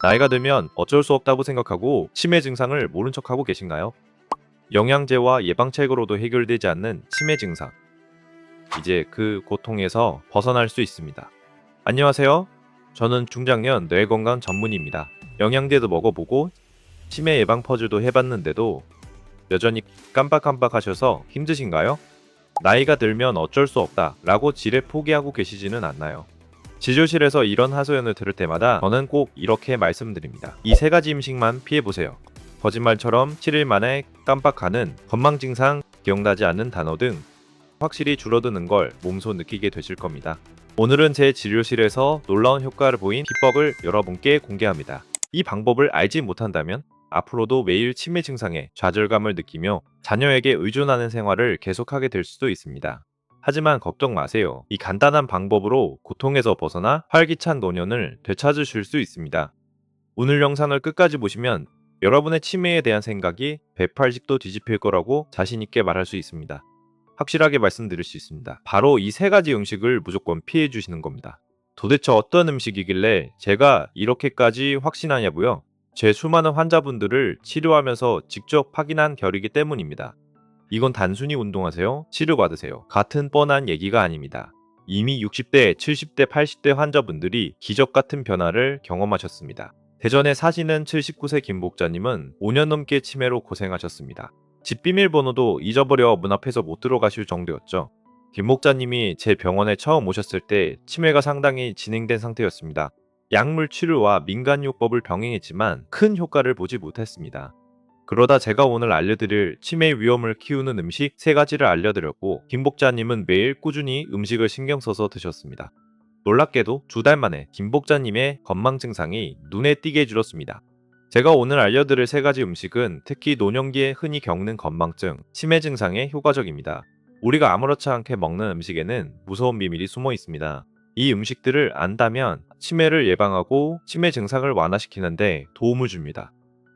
나이가 들면 어쩔 수 없다고 생각하고 치매 증상을 모른 척하고 계신가요? 영양제와 예방책으로도 해결되지 않는 치매 증상. 이제 그 고통에서 벗어날 수 있습니다. 안녕하세요. 저는 중장년 뇌건강 전문의입니다. 영양제도 먹어보고 치매 예방 퍼즐도 해봤는데도 여전히 깜빡깜빡하셔서 힘드신가요? 나이가 들면 어쩔 수 없다 라고 지레 포기하고 계시지는 않나요? 진료실에서 이런 하소연을 들을 때마다 저는 꼭 이렇게 말씀드립니다. 이 세 가지 음식만 피해보세요. 거짓말처럼 7일 만에 깜빡하는 건망 증상, 기억나지 않는 단어 등 확실히 줄어드는 걸 몸소 느끼게 되실 겁니다. 오늘은 제 진료실에서 놀라운 효과를 보인 비법을 여러분께 공개합니다. 이 방법을 알지 못한다면 앞으로도 매일 치매 증상에 좌절감을 느끼며 자녀에게 의존하는 생활을 계속하게 될 수도 있습니다. 하지만 걱정 마세요. 이 간단한 방법으로 고통에서 벗어나 활기찬 노년을 되찾으실 수 있습니다. 오늘 영상을 끝까지 보시면 여러분의 치매에 대한 생각이 180도 뒤집힐 거라고 자신있게 말할 수 있습니다. 확실하게 말씀드릴 수 있습니다. 바로 이 세 가지 음식을 무조건 피해 주시는 겁니다. 도대체 어떤 음식이길래 제가 이렇게까지 확신하냐고요? 제 수많은 환자분들을 치료하면서 직접 확인한 결이기 때문입니다. 이건 단순히 운동하세요, 치료받으세요 같은 뻔한 얘기가 아닙니다. 이미 60대, 70대, 80대 환자분들이 기적 같은 변화를 경험하셨습니다. 대전에 사시는 79세 김복자님은 5년 넘게 치매로 고생하셨습니다. 집 비밀번호도 잊어버려 문 앞에서 못 들어가실 정도였죠. 김 목자님이 제 병원에 처음 오셨을 때 치매가 상당히 진행된 상태였습니다. 약물 치료와 민간요법을 병행했지만 큰 효과를 보지 못했습니다. 그러다 제가 오늘 알려드릴 치매 위험을 키우는 음식 3가지를 알려드렸고 김 목자님은 매일 꾸준히 음식을 신경 써서 드셨습니다. 놀랍게도 2달 만에 김 목자님의 건망 증상이 눈에 띄게 줄었습니다. 제가 오늘 알려드릴 3가지 음식은 특히 노년기에 흔히 겪는 건망증, 치매 증상에 효과적입니다. 우리가 아무렇지 않게 먹는 음식에는 무서운 비밀이 숨어 있습니다. 이 음식들을 안다면 치매를 예방하고 치매 증상을 완화시키는데 도움을 줍니다.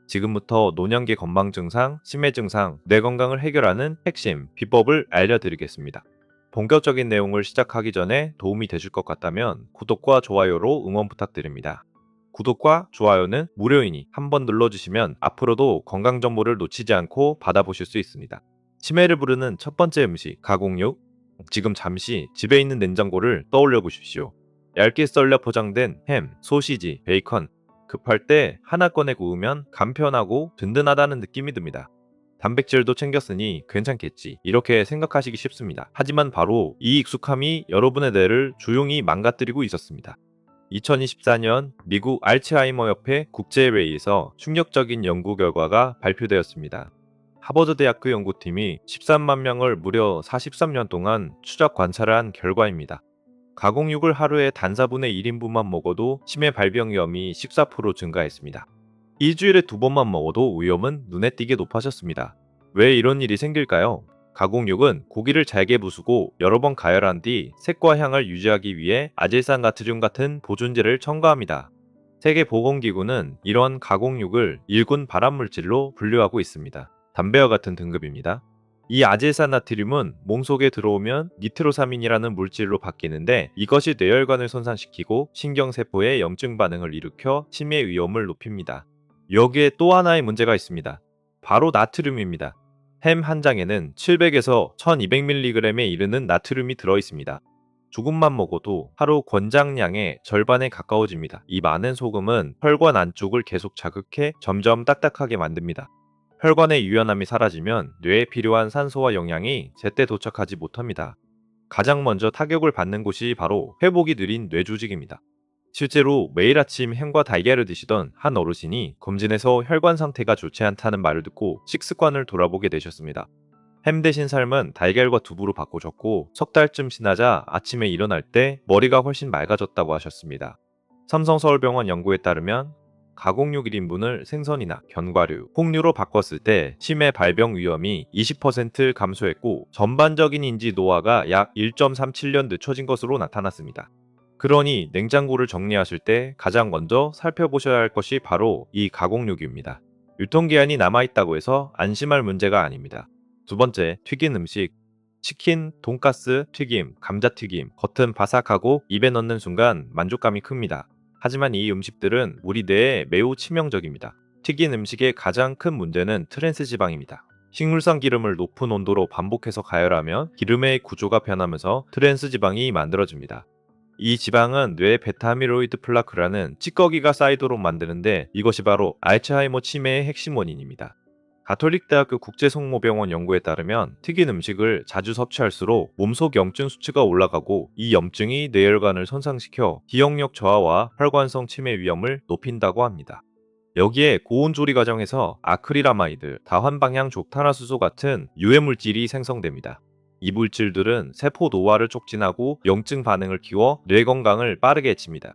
지금부터 노년기 건망 증상, 치매 증상, 뇌 건강을 해결하는 핵심 비법을 알려드리겠습니다. 본격적인 내용을 시작하기 전에 도움이 되실 것 같다면 구독과 좋아요로 응원 부탁드립니다. 구독과 좋아요는 무료이니 한번 눌러주시면 앞으로도 건강 정보를 놓치지 않고 받아보실 수 있습니다. 치매를 부르는 첫 번째 음식, 가공육. 지금 잠시 집에 있는 냉장고를 떠올려 보십시오. 얇게 썰려 포장된 햄, 소시지, 베이컨. 급할 때 하나 꺼내 구우면 간편하고 든든하다는 느낌이 듭니다. 단백질도 챙겼으니 괜찮겠지. 이렇게 생각하시기 쉽습니다. 하지만 바로 이 익숙함이 여러분의 뇌를 조용히 망가뜨리고 있었습니다. 2024년 미국 알츠하이머 협회 국제회의에서 충격적인 연구 결과가 발표되었습니다. 하버드 대학교 연구팀이 13만 명을 무려 43년 동안 추적 관찰을 한 결과입니다. 가공육을 하루에 단 4분의 1인분만 먹어도 치매 발병 위험이 14% 증가했습니다. 일주일에 2번만 먹어도 위험은 눈에 띄게 높아졌습니다. 왜 이런 일이 생길까요? 가공육은 고기를 잘게 부수고 여러 번 가열한 뒤 색과 향을 유지하기 위해 아질산나트륨 같은 보존제를 첨가합니다. 세계보건기구는 이런 가공육을 일군 발암물질로 분류하고 있습니다. 담배와 같은 등급입니다. 이 아질산나트륨은 몸속에 들어오면 니트로사민이라는 물질로 바뀌는데 이것이 뇌혈관을 손상시키고 신경세포에 염증 반응을 일으켜 치매 위험을 높입니다. 여기에 또 하나의 문제가 있습니다. 바로 나트륨입니다. 햄 한 장에는 700에서 1200mg에 이르는 나트륨이 들어있습니다. 조금만 먹어도 하루 권장량의 절반에 가까워집니다. 이 많은 소금은 혈관 안쪽을 계속 자극해 점점 딱딱하게 만듭니다. 혈관의 유연함이 사라지면 뇌에 필요한 산소와 영양이 제때 도착하지 못합니다. 가장 먼저 타격을 받는 곳이 바로 회복이 느린 뇌 조직입니다. 실제로 매일 아침 햄과 달걀을 드시던 한 어르신이 검진에서 혈관 상태가 좋지 않다는 말을 듣고 식습관을 돌아보게 되셨습니다. 햄 대신 삶은 달걀과 두부로 바꿔줬고 석 달쯤 지나자 아침에 일어날 때 머리가 훨씬 맑아졌다고 하셨습니다. 삼성서울병원 연구에 따르면 가공육 1인분을 생선이나 견과류, 홍류로 바꿨을 때 치매 발병 위험이 20% 감소했고 전반적인 인지 노화가 약 1.37년 늦춰진 것으로 나타났습니다. 그러니 냉장고를 정리하실 때 가장 먼저 살펴보셔야 할 것이 바로 이 가공육입니다. 유통기한이 남아있다고 해서 안심할 문제가 아닙니다. 두 번째, 튀긴 음식. 치킨, 돈가스, 튀김, 감자튀김, 겉은 바삭하고 입에 넣는 순간 만족감이 큽니다. 하지만 이 음식들은 우리 뇌에 매우 치명적입니다. 튀긴 음식의 가장 큰 문제는 트랜스 지방입니다. 식물성 기름을 높은 온도로 반복해서 가열하면 기름의 구조가 변하면서 트랜스 지방이 만들어집니다. 이 지방은 뇌 베타아밀로이드 플라크라는 찌꺼기가 쌓이도록 만드는데 이것이 바로 알츠하이머 치매의 핵심 원인입니다. 가톨릭대학교 국제성모병원 연구에 따르면 튀긴 음식을 자주 섭취할수록 몸속 염증 수치가 올라가고 이 염증이 뇌혈관을 손상시켜 기억력 저하와 혈관성 치매 위험을 높인다고 합니다. 여기에 고온 조리 과정에서 아크릴아마이드, 다환방향 족탄화수소 같은 유해 물질이 생성됩니다. 이 물질들은 세포 노화를 촉진하고 염증 반응을 키워 뇌 건강을 빠르게 해칩니다.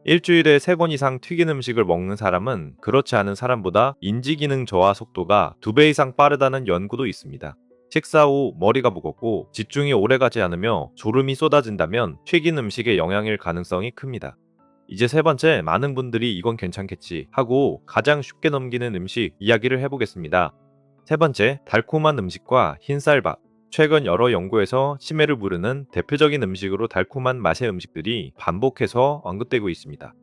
일주일에 3번 이상 튀긴 음식을 먹는 사람은 그렇지 않은 사람보다 인지기능 저하 속도가 2배 이상 빠르다는 연구도 있습니다. 식사 후 머리가 무겁고 집중이 오래가지 않으며 졸음이 쏟아진다면 튀긴 음식의 영향일 가능성이 큽니다. 이제 세 번째, 많은 분들이 이건 괜찮겠지 하고 가장 쉽게 넘기는 음식 이야기를 해보겠습니다. 세 번째, 달콤한 음식과 흰쌀밥. 최근 여러 연구에서 치매를 부르는 대표적인 음식으로 달콤한 맛의 음식들이 반복해서 언급되고 있습니다.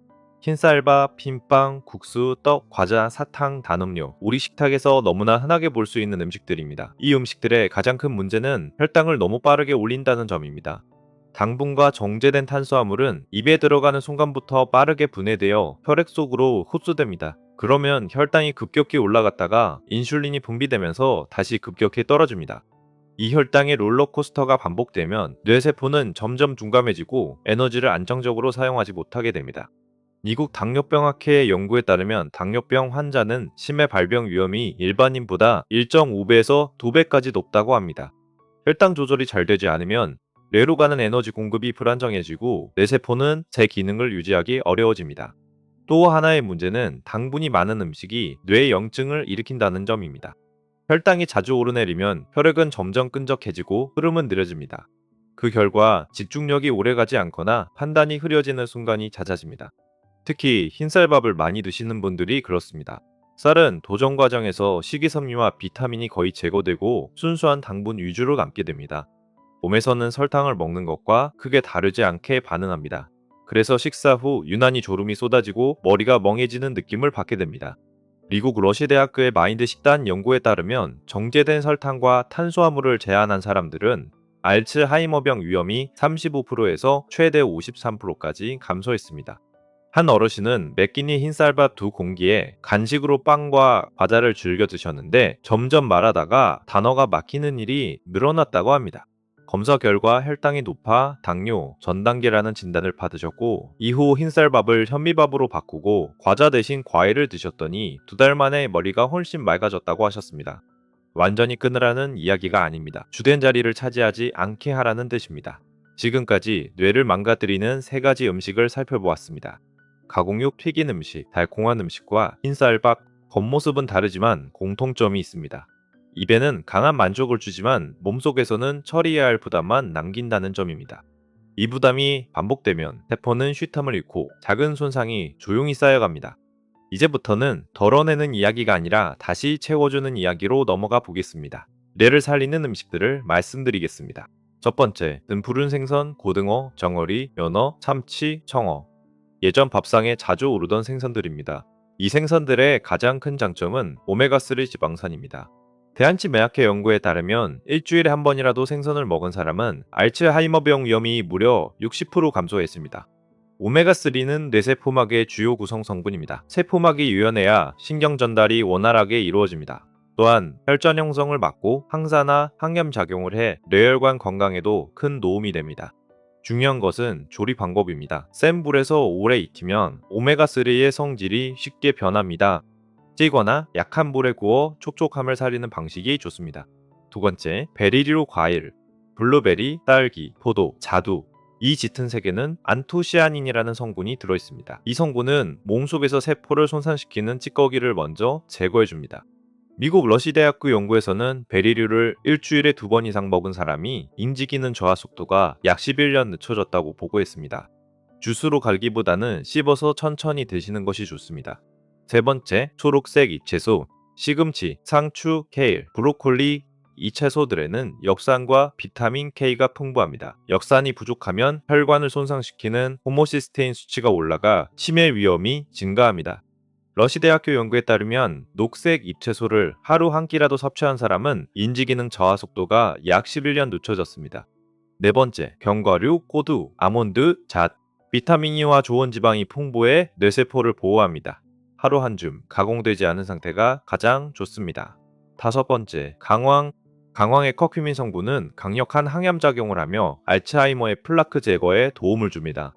흰쌀밥, 흰빵, 국수, 떡, 과자, 사탕, 단음료. 우리 식탁에서 너무나 흔하게 볼 수 있는 음식들입니다. 이 음식들의 가장 큰 문제는 혈당을 너무 빠르게 올린다는 점입니다. 당분과 정제된 탄수화물은 입에 들어가는 순간부터 빠르게 분해되어 혈액 속으로 흡수됩니다. 그러면 혈당이 급격히 올라갔다가 인슐린이 분비되면서 다시 급격히 떨어집니다. 이 혈당의 롤러코스터가 반복되면 뇌세포는 점점 둔감해지고 에너지를 안정적으로 사용하지 못하게 됩니다. 미국 당뇨병학회의 연구에 따르면 당뇨병 환자는 치매 발병 위험이 일반인보다 1.5배에서 2배까지 높다고 합니다. 혈당 조절이 잘 되지 않으면 뇌로 가는 에너지 공급이 불안정해지고 뇌세포는 제 기능을 유지하기 어려워집니다. 또 하나의 문제는 당분이 많은 음식이 뇌 염증을 일으킨다는 점입니다. 혈당이 자주 오르내리면 혈액은 점점 끈적해지고 흐름은 느려집니다. 그 결과 집중력이 오래가지 않거나 판단이 흐려지는 순간이 잦아집니다. 특히 흰쌀밥을 많이 드시는 분들이 그렇습니다. 쌀은 도정 과정에서 식이섬유와 비타민이 거의 제거되고 순수한 당분 위주로 남게 됩니다. 몸에서는 설탕을 먹는 것과 크게 다르지 않게 반응합니다. 그래서 식사 후 유난히 졸음이 쏟아지고 머리가 멍해지는 느낌을 받게 됩니다. 미국 러시대학교의 마인드 식단 연구에 따르면 정제된 설탕과 탄수화물을 제한한 사람들은 알츠하이머병 위험이 35%에서 최대 53%까지 감소했습니다. 한 어르신은 매 끼니 흰쌀밥 2공기에 간식으로 빵과 과자를 즐겨 드셨는데 점점 말하다가 단어가 막히는 일이 늘어났다고 합니다. 검사 결과 혈당이 높아 당뇨, 전단계라는 진단을 받으셨고 이후 흰쌀밥을 현미밥으로 바꾸고 과자 대신 과일을 드셨더니 2달 만에 머리가 훨씬 맑아졌다고 하셨습니다. 완전히 끊으라는 이야기가 아닙니다. 주된 자리를 차지하지 않게 하라는 뜻입니다. 지금까지 뇌를 망가뜨리는 3가지 음식을 살펴보았습니다. 가공육 튀긴 음식, 달콤한 음식과 흰쌀밥, 겉모습은 다르지만 공통점이 있습니다. 입에는 강한 만족을 주지만 몸속에서는 처리해야 할 부담만 남긴다는 점입니다. 이 부담이 반복되면 세포는 쉴텀을 잃고 작은 손상이 조용히 쌓여갑니다. 이제부터는 덜어내는 이야기가 아니라 다시 채워주는 이야기로 넘어가 보겠습니다. 뇌를 살리는 음식들을 말씀드리겠습니다. 첫 번째, 푸른 생선, 고등어, 정어리, 연어, 참치, 청어. 예전 밥상에 자주 오르던 생선들입니다. 이 생선들의 가장 큰 장점은 오메가3 지방산입니다. 대한치매학회 연구에 따르면 일주일에 한 번이라도 생선을 먹은 사람은 알츠하이머병 위험이 무려 60% 감소했습니다. 오메가3는 뇌세포막의 주요 구성 성분입니다. 세포막이 유연해야 신경 전달이 원활하게 이루어집니다. 또한 혈전 형성을 막고 항산화, 항염 작용을 해 뇌혈관 건강에도 큰 도움이 됩니다. 중요한 것은 조리 방법입니다. 센 불에서 오래 익히면 오메가3의 성질이 쉽게 변합니다. 찌거나 약한 불에 구워 촉촉함을 살리는 방식이 좋습니다. 두 번째, 베리류 과일. 블루베리, 딸기, 포도, 자두. 이 짙은 색에는 안토시아닌이라는 성분이 들어있습니다. 이 성분은 몸속에서 세포를 손상시키는 찌꺼기를 먼저 제거해줍니다. 미국 러시대학교 연구에서는 베리류를 일주일에 2번 이상 먹은 사람이 인지기능 저하 속도가 약 11년 늦춰졌다고 보고했습니다. 주스로 갈기보다는 씹어서 천천히 드시는 것이 좋습니다. 세 번째, 초록색 잎채소, 시금치, 상추, 케일, 브로콜리. 이 채소들에는 엽산과 비타민 K가 풍부합니다. 엽산이 부족하면 혈관을 손상시키는 호모시스테인 수치가 올라가 치매 위험이 증가합니다. 러시대학교 연구에 따르면 녹색 잎채소를 하루 한 끼라도 섭취한 사람은 인지기능 저하 속도가 약 11년 늦춰졌습니다. 네 번째, 견과류, 꼬두, 아몬드, 잣. 비타민 E와 좋은 지방이 풍부해 뇌세포를 보호합니다. 하루 한 줌 가공되지 않은 상태가 가장 좋습니다. 다섯 번째, 강황. 강황의 커큐민 성분은 강력한 항염작용을 하며 알츠하이머의 플라크 제거에 도움을 줍니다.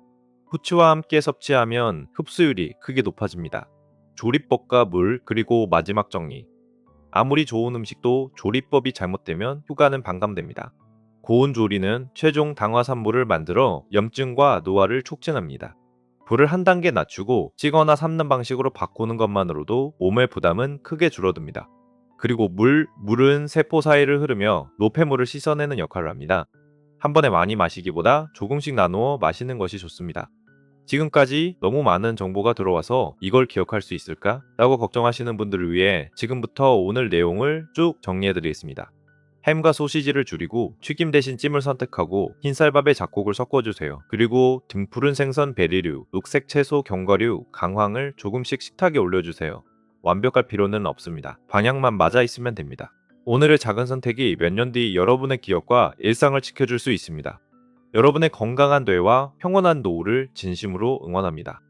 후추와 함께 섭취하면 흡수율이 크게 높아집니다. 조리법과 물, 그리고 마지막 정리. 아무리 좋은 음식도 조리법이 잘못되면 효과는 반감됩니다. 고온 조리는 최종 당화산물을 만들어 염증과 노화를 촉진합니다. 불을 한 단계 낮추고 찌거나 삶는 방식으로 바꾸는 것만으로도 몸의 부담은 크게 줄어듭니다. 그리고 물은 세포 사이를 흐르며 노폐물을 씻어내는 역할을 합니다. 한 번에 많이 마시기보다 조금씩 나누어 마시는 것이 좋습니다. 지금까지 너무 많은 정보가 들어와서 이걸 기억할 수 있을까? 라고 걱정하시는 분들을 위해 지금부터 오늘 내용을 쭉 정리해드리겠습니다. 햄과 소시지를 줄이고 튀김 대신 찜을 선택하고 흰쌀밥에 잡곡을 섞어주세요. 그리고 등푸른 생선 베리류, 녹색 채소 견과류, 강황을 조금씩 식탁에 올려주세요. 완벽할 필요는 없습니다. 방향만 맞아 있으면 됩니다. 오늘의 작은 선택이 몇 년 뒤 여러분의 기억과 일상을 지켜줄 수 있습니다. 여러분의 건강한 뇌와 평온한 노후를 진심으로 응원합니다.